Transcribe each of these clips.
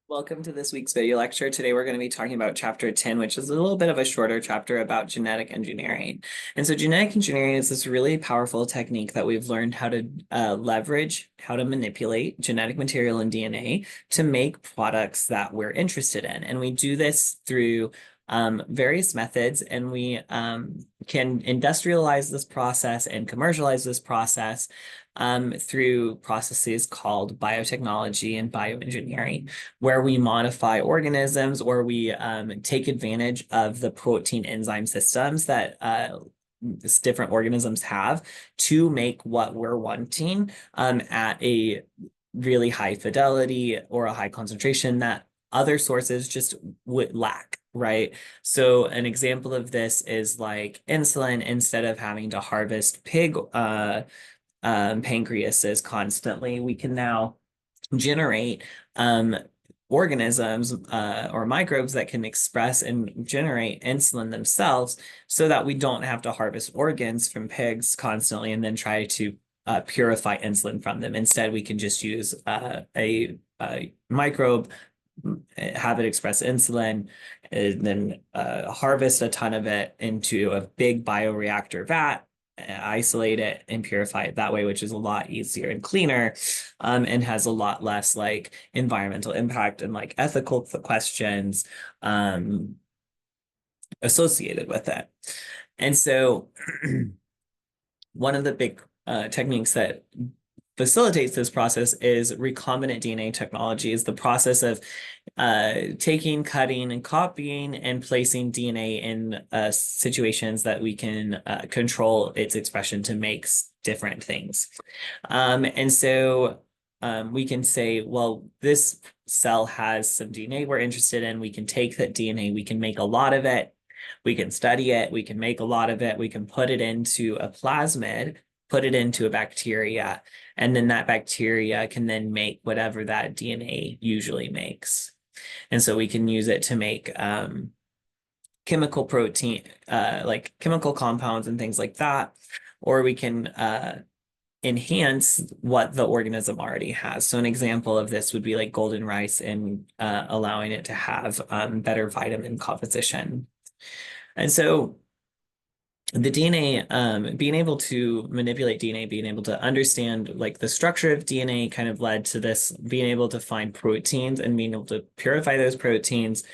Welcome to this week's video lecture. Today we're going to be talking about chapter 10, which is a little bit of a shorter chapter about genetic engineering. And so genetic engineering is this really powerful technique that we've learned how to leverage, how to manipulate genetic material and DNA to make products that we're interested in. And we do this through various methods, and we can industrialize this process and commercialize this process through processes called biotechnology and bioengineering, where we modify organisms or we take advantage of the protein enzyme systems that different organisms have to make what we're wanting at a really high fidelity or a high concentration that other sources just would lack, right? So an example of this is like insulin. Instead of having to harvest pig pancreases constantly, we can now generate organisms or microbes that can express and generate insulin themselves, so that we don't have to harvest organs from pigs constantly and then try to purify insulin from them. Instead, we can just use a microbe, have it express insulin, and then harvest a ton of it into a big bioreactor vat, isolate it and purify it that way, which is a lot easier and cleaner, and has a lot less like environmental impact and like ethical questions associated with it. And so one of the big techniques that facilitates this process is recombinant DNA technology. Is the process of taking, cutting, and copying and placing DNA in situations that we can control its expression to make different things. And so we can say, well, this cell has some DNA we're interested in. We can take that DNA, we can make a lot of it, we can study it, we can make a lot of it, we can put it into a plasmid, put it into a bacteria, and then that bacteria can then make whatever that DNA usually makes. And so we can use it to make chemical protein, like chemical compounds and things like that, or we can enhance what the organism already has. So an example of this would be like golden rice and allowing it to have better vitamin composition. And so the DNA, being able to manipulate DNA, being able to understand like the structure of DNA kind of led to this, being able to find proteins and being able to purify those proteins,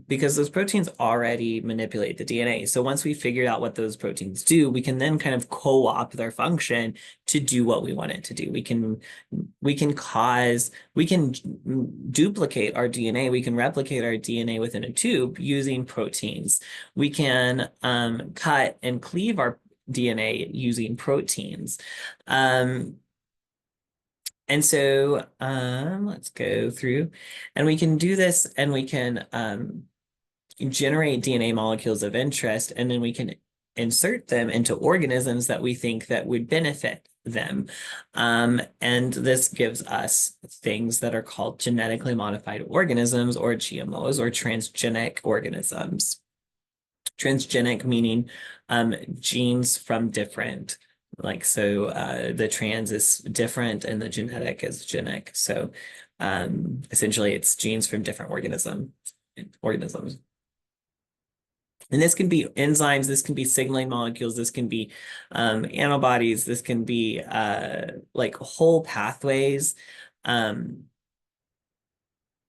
because those proteins already manipulate the DNA. So once we figured out what those proteins do, we can then kind of co-opt their function to do what we want it to do. We can duplicate our DNA, we can replicate our DNA within a tube using proteins. We can cut and cleave our DNA using proteins. And so let's go through, and we can do this, and we can generate DNA molecules of interest, and then we can insert them into organisms that we think that would benefit them. And this gives us things that are called genetically modified organisms, or GMOs, or transgenic organisms. Transgenic meaning genes from different, like, so the trans is different and the genetic is genic. So essentially it's genes from different organisms. And this can be enzymes, this can be signaling molecules, this can be antibodies, this can be like whole pathways.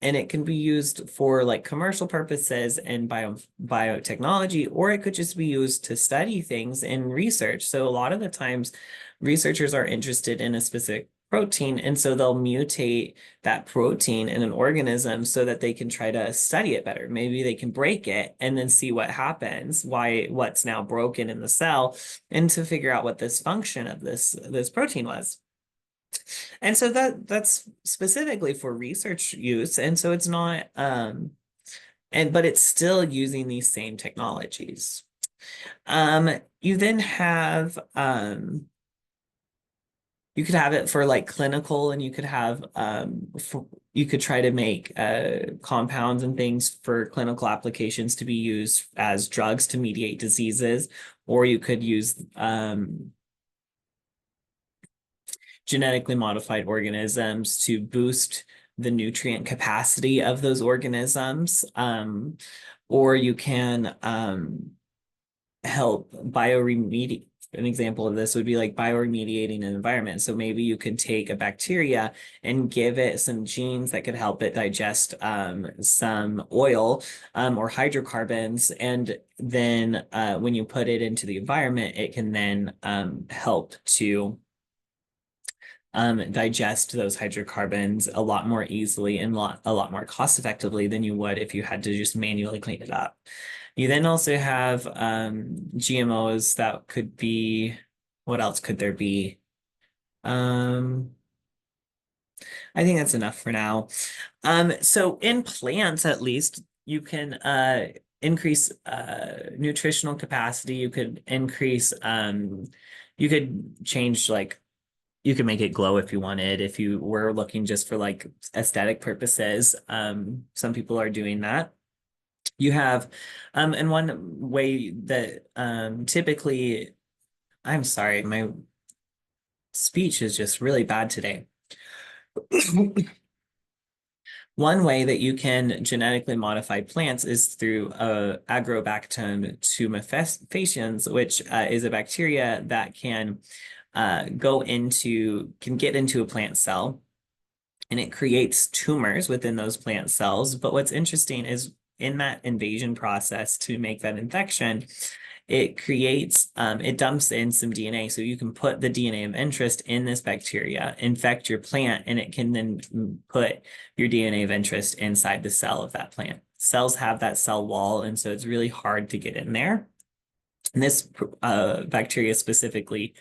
And it can be used for like commercial purposes and biotechnology, or it could just be used to study things in research. So a lot of the times researchers are interested in a specific protein, and so they'll mutate that protein in an organism so that they can try to study it better. Maybe they can break it and then see what happens, what's now broken in the cell, and to figure out what this function of this protein was. And so that's specifically for research use. And so it's not, but it's still using these same technologies. You then have, you could have it for like clinical, and you could have, you could try to make compounds and things for clinical applications to be used as drugs to mediate diseases, or you could use genetically modified organisms to boost the nutrient capacity of those organisms, or you can help bioremediate. An example of this would be like bioremediating an environment. So maybe you could take a bacteria and give it some genes that could help it digest some oil or hydrocarbons. And then when you put it into the environment, it can then help to digest those hydrocarbons a lot more easily and a lot more cost effectively than you would if you had to just manually clean it up. You then also have GMOs that could be, what else could there be? Um, I think that's enough for now. So in plants, at least, you can increase nutritional capacity. You could increase, you could change like you could make it glow if you wanted, if you were looking just for like aesthetic purposes. Some people are doing that. You have, and one way that typically, I'm sorry, my speech is just really bad today. One way that you can genetically modify plants is through Agrobacterium tumefaciens, which is a bacteria that can can get into a plant cell, and it creates tumors within those plant cells. But what's interesting is in that invasion process to make that infection, it dumps in some DNA. So you can put the DNA of interest in this bacteria, infect your plant, and it can then put your DNA of interest inside the cell of that plant. Cells have that cell wall, and so it's really hard to get in there. And this bacteria specifically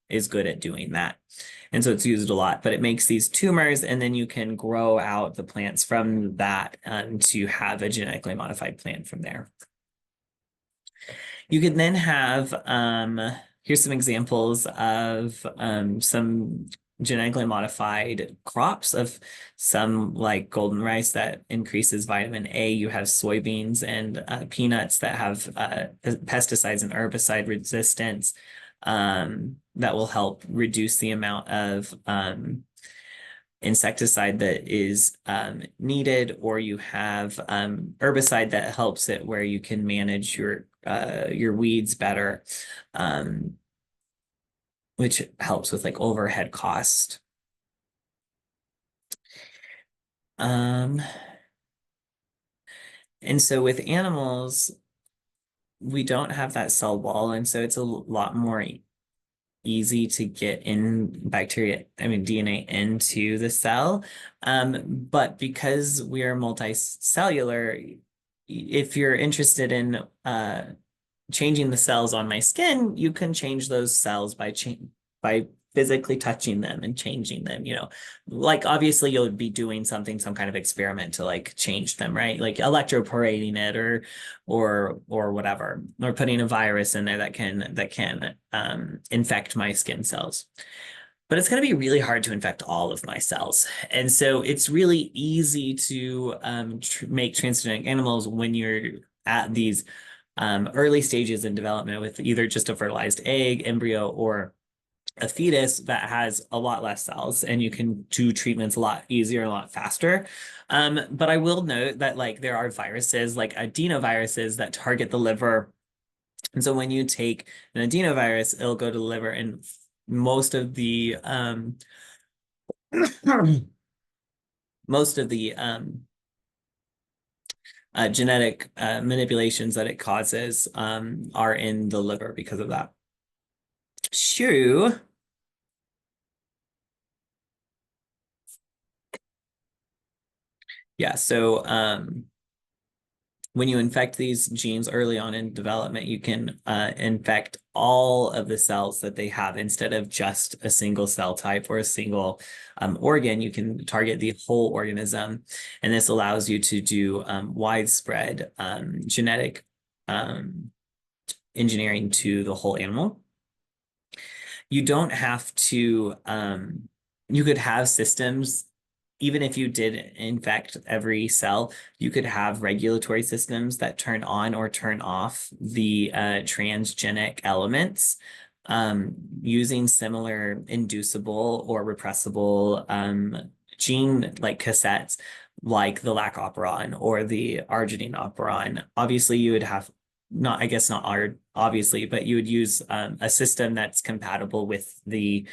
is good at doing that. And so it's used a lot, but it makes these tumors, and then you can grow out the plants from that to have a genetically modified plant from there. You can then have, here's some examples of some genetically modified crops of some like golden rice that increases vitamin A. You have soybeans and peanuts that have pesticides and herbicide resistance that will help reduce the amount of insecticide that is needed, or you have herbicide that helps it where you can manage your weeds better, which helps with like overhead cost. And so with animals, we don't have that cell wall, and so it's a lot more easy to get DNA into the cell. But because we are multicellular, if you're interested in changing the cells on my skin, you can change those cells by physically touching them and changing them, like obviously you'll be doing some kind of experiment to like change them, right? Like electroporating it or whatever, or putting a virus in there that can infect my skin cells. But it's going to be really hard to infect all of my cells. And so it's really easy to make transgenic animals when you're at these early stages in development with either just a fertilized egg, embryo, or a fetus that has a lot less cells, and you can do treatments a lot easier, a lot faster. But I will note that like there are viruses like adenoviruses that target the liver. And so when you take an adenovirus, it'll go to the liver, and most of the genetic manipulations that it causes are in the liver because of that. Shoo. Yeah, so when you infect these genes early on in development, you can infect all of the cells that they have instead of just a single cell type or a single organ. You can target the whole organism, and this allows you to do widespread genetic engineering to the whole animal. You don't have to, you could have systems, even if you did infect every cell, you could have regulatory systems that turn on or turn off the transgenic elements using similar inducible or repressible gene like cassettes like the lac operon or the arginine operon. Obviously, you would have not, I guess not obviously, but you would use a system that's compatible with the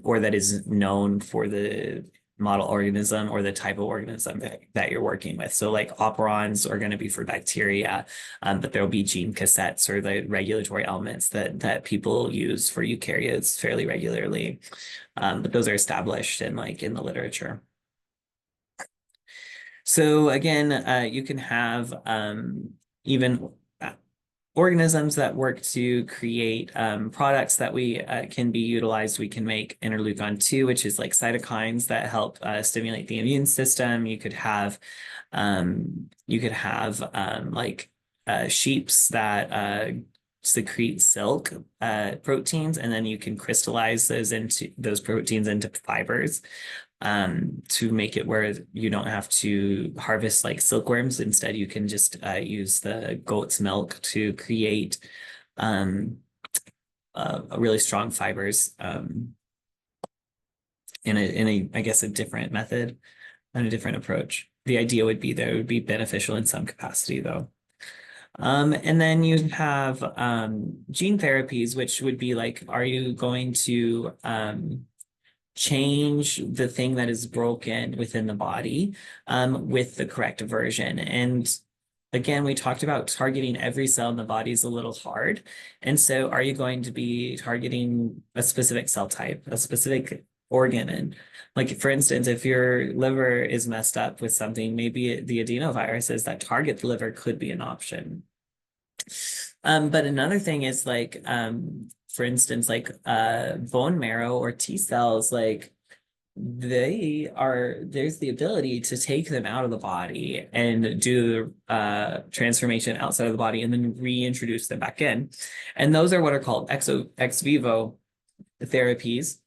or that is known for the model organism or the type of organism that you're working with. So like operons are going to be for bacteria, but there'll be gene cassettes or the regulatory elements that people use for eukaryotes fairly regularly. But those are established in the literature. So again, you can have even organisms that work to create products that we can be utilized. We can make interleukin-2, which is like cytokines that help stimulate the immune system. You could have like sheeps that secrete silk proteins, and then you can crystallize those proteins into fibers to make it where you don't have to harvest like silkworms. Instead, you can just use the goat's milk to create really strong fibers in a I guess a different method and a different approach. The idea would be that it would be beneficial in some capacity though. And then you have gene therapies, which would be like, are you going to change the thing that is broken within the body with the correct version? And again, we talked about targeting every cell in the body is a little hard. And so are you going to be targeting a specific cell type, a specific organ? And like, for instance, if your liver is messed up with something, maybe the adenoviruses that target the liver could be an option. But another thing is like, for instance, like bone marrow or T cells, like there's the ability to take them out of the body and do transformation outside of the body and then reintroduce them back in. And those are what are called ex vivo therapies,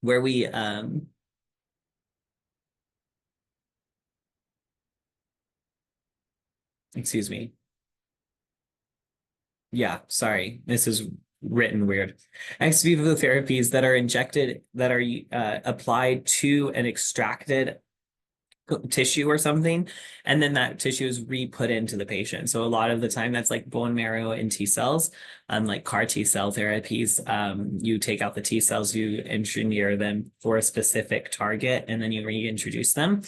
where we excuse me. Yeah, sorry. This is written weird. Ex vivo therapies that are injected, that are applied to an extracted tissue or something, and then that tissue is re-put into the patient. So a lot of the time that's like bone marrow and T cells, like CAR T cell therapies. You take out the T cells, you engineer them for a specific target, and then you reintroduce them.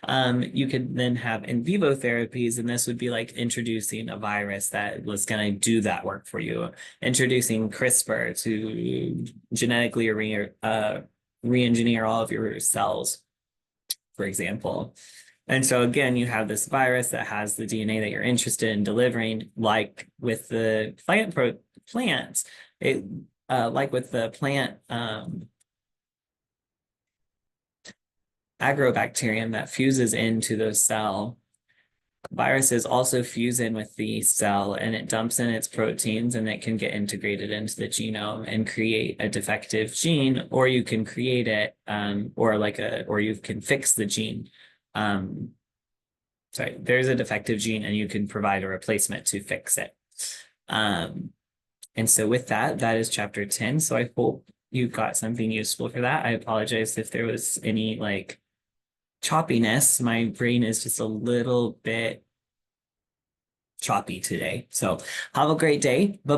You could then have in vivo therapies, and this would be like introducing a virus that was going to do that work for you, introducing CRISPR to genetically re-engineer all of your cells, for example. And so again, you have this virus that has the DNA that you're interested in delivering, like with the plants, like with the plant agrobacterium that fuses into the cell. Viruses also fuse in with the cell and it dumps in its proteins, and it can get integrated into the genome and create a defective gene, or you can create it, or you can fix the gene. Sorry, there's a defective gene and you can provide a replacement to fix it. And so with that, that is chapter 10. So I hope you got something useful for that. I apologize if there was any like choppiness. My brain is just a little bit choppy today. So have a great day. Bye.